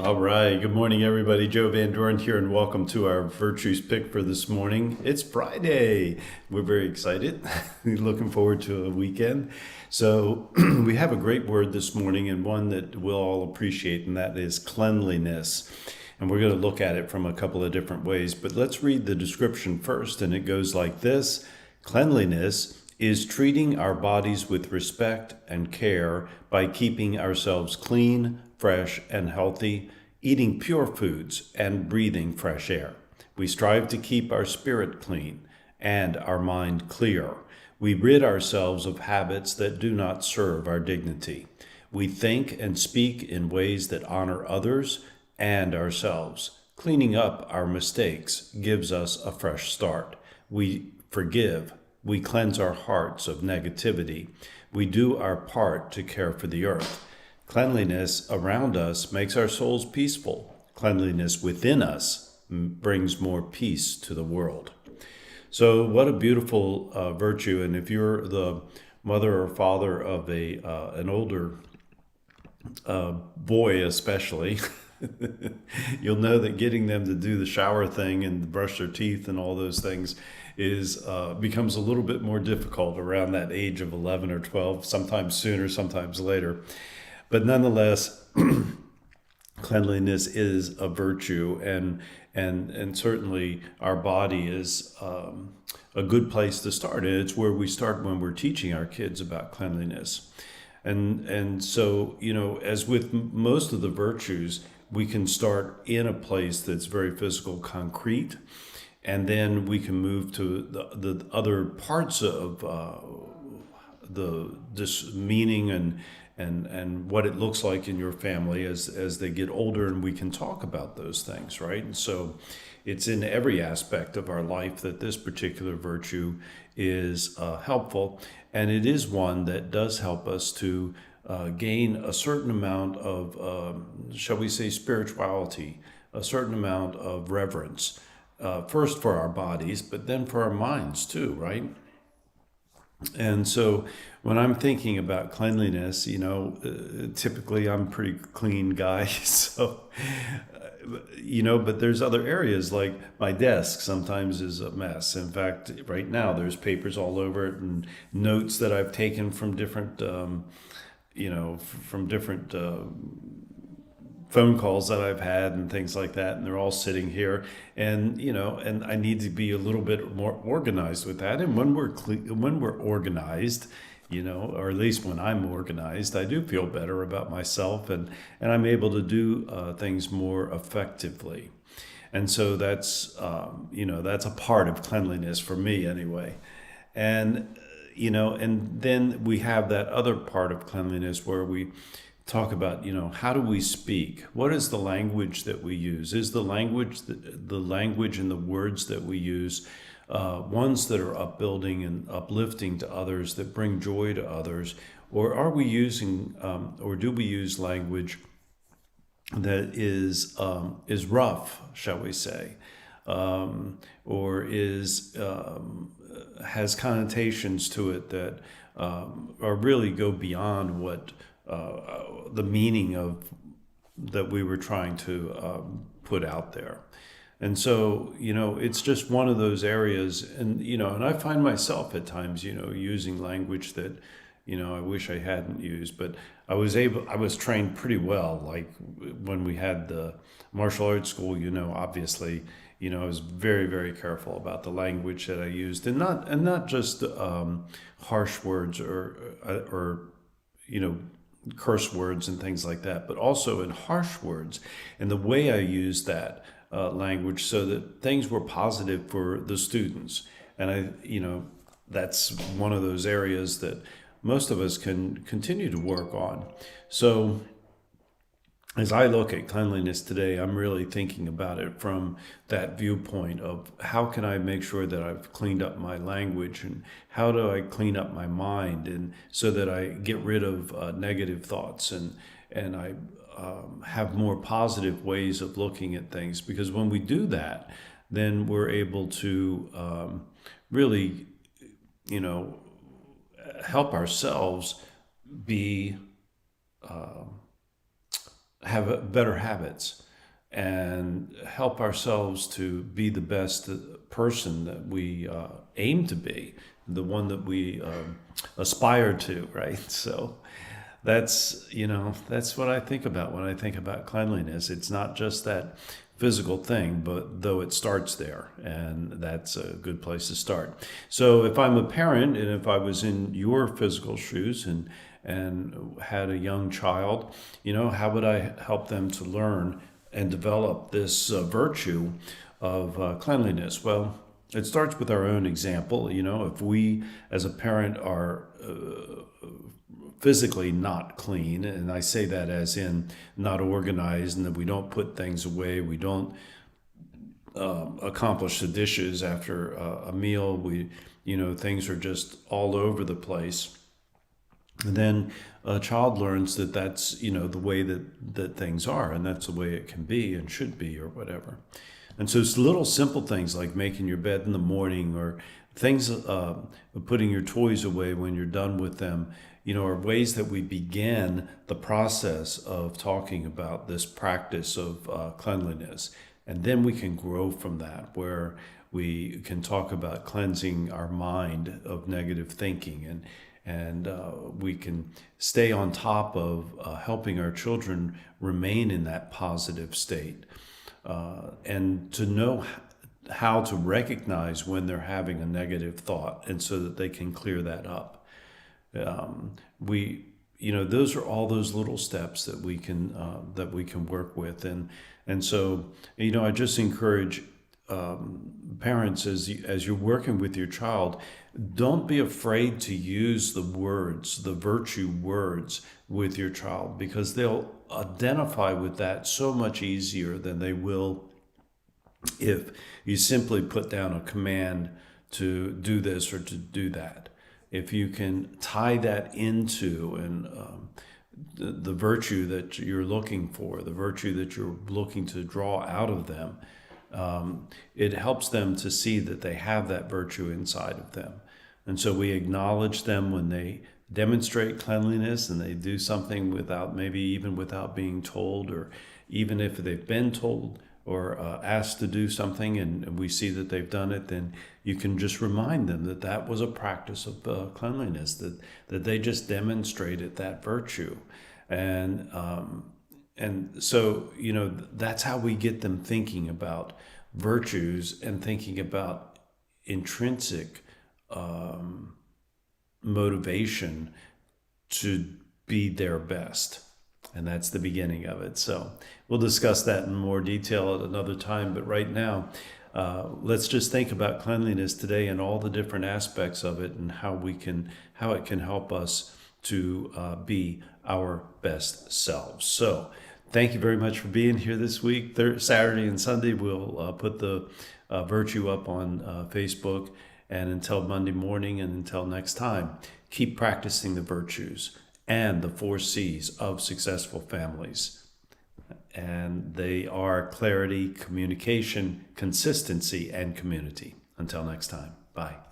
All right. Good morning, everybody. Joe Van Doren here, and welcome to our Virtues Pick for this morning. It's Friday. We're very excited. Looking forward to a weekend. So, we have a great word this morning, and one that we'll all appreciate, and that is cleanliness. And we're going to look at it from a couple of different ways. But let's read the description first, and it goes like this: Cleanliness is treating our bodies with respect and care by keeping ourselves clean, fresh, and healthy, eating pure foods, and breathing fresh air. We strive to keep our spirit clean and our mind clear. We rid ourselves of habits that do not serve our dignity. We think and speak in ways that honor others and ourselves. Cleaning up our mistakes gives us a fresh start. We forgive. We cleanse our hearts of negativity. We do our part to care for the earth. Cleanliness around us makes our souls peaceful. Cleanliness within us brings more peace to the world. So what a beautiful virtue. And if you're the mother or father of an older boy especially, you'll know that getting them to do the shower thing and brush their teeth and all those things becomes a little bit more difficult around that age of 11 or 12, sometimes sooner, sometimes later. But nonetheless, cleanliness is a virtue, and certainly our body is a good place to start. And it's where we start when we're teaching our kids about cleanliness. And so, as with most of the virtues, we can start in a place that's very physical, concrete, and then we can move to the other parts of this meaning and what it looks like in your family as they get older, and we can talk about those things, right? And so it's in every aspect of our life that this particular virtue is helpful, and it is one that does help us to gain a certain amount of, shall we say, spirituality, a certain amount of reverence, first for our bodies, but then for our minds too, right? And so when I'm thinking about cleanliness, typically I'm a pretty clean guy. So, but there's other areas like my desk sometimes is a mess. In fact, right now there's papers all over it and notes that I've taken from different, phone calls that I've had and things like that, and they're all sitting here, and and I need to be a little bit more organized with that. And when we're organized, or at least when I'm organized, I do feel better about myself, and I'm able to do things more effectively. And so that's that's a part of cleanliness for me anyway. And and then we have that other part of cleanliness where we talk about, how do we speak? What is the language that we use? Is the language and the words that we use ones that are upbuilding and uplifting to others, that bring joy to others? Or are we using, or do we use language that is rough, shall we say, or has connotations to it that or really go beyond what the meaning of that we were trying to put out there. And so, it's just one of those areas, and I find myself at times, using language that, I wish I hadn't used, but I was trained pretty well. Like when we had the martial arts school, obviously, I was very, very careful about the language that I used, and not just harsh words or curse words and things like that, but also in harsh words, and the way I used that language so that things were positive for the students. And that's one of those areas that most of us can continue to work on. So as I look at cleanliness today, I'm really thinking about it from that viewpoint of how can I make sure that I've cleaned up my language, and how do I clean up my mind, and so that I get rid of negative thoughts, and I have more positive ways of looking at things. Because when we do that, then we're able to really, help ourselves be have better habits and help ourselves to be the best person that we aim to be, the one that we aspire to, right? So that's what I think about when I think about cleanliness. It's not just that physical thing, but though it starts there, and that's a good place to start. So if I'm a parent and if I was in your physical shoes and had a young child, how would I help them to learn and develop this virtue of cleanliness? Well, it starts with our own example. If we as a parent are physically not clean, and I say that as in not organized, and that we don't put things away, we don't accomplish the dishes after a meal, things are just all over the place. And then a child learns that that's the way that things are, and that's the way it can be and should be, or whatever. And so it's little simple things like making your bed in the morning, or things, putting your toys away when you're done with them, are ways that we begin the process of talking about this practice of cleanliness. And then we can grow from that, where we can talk about cleansing our mind of negative thinking, and we can stay on top of helping our children remain in that positive state, and to know how to recognize when they're having a negative thought, and so that they can clear that up. Those are all those little steps that we can work with, and so I just encourage parents, as you're working with your child, don't be afraid to use the words, the virtue words, with your child, because they'll identify with that so much easier than they will if you simply put down a command to do this or to do that. If you can tie that into the virtue that you're looking for, the virtue that you're looking to draw out of them, it helps them to see that they have that virtue inside of them. And so we acknowledge them when they demonstrate cleanliness and they do something maybe even without being told, or even if they've been told or asked to do something and we see that they've done it, then you can just remind them that that was a practice of cleanliness, that they just demonstrated that virtue. And so, that's how we get them thinking about virtues and thinking about intrinsic motivation to be their best. And that's the beginning of it. So we'll discuss that in more detail at another time. But right now, let's just think about cleanliness today and all the different aspects of it, and how it can help us to be our best selves. So thank you very much for being here this week. Saturday and Sunday, we'll put the virtue up on Facebook. And until Monday morning, and until next time, keep practicing the virtues and the 4 C's of successful families. And they are clarity, communication, consistency, and community. Until next time, bye.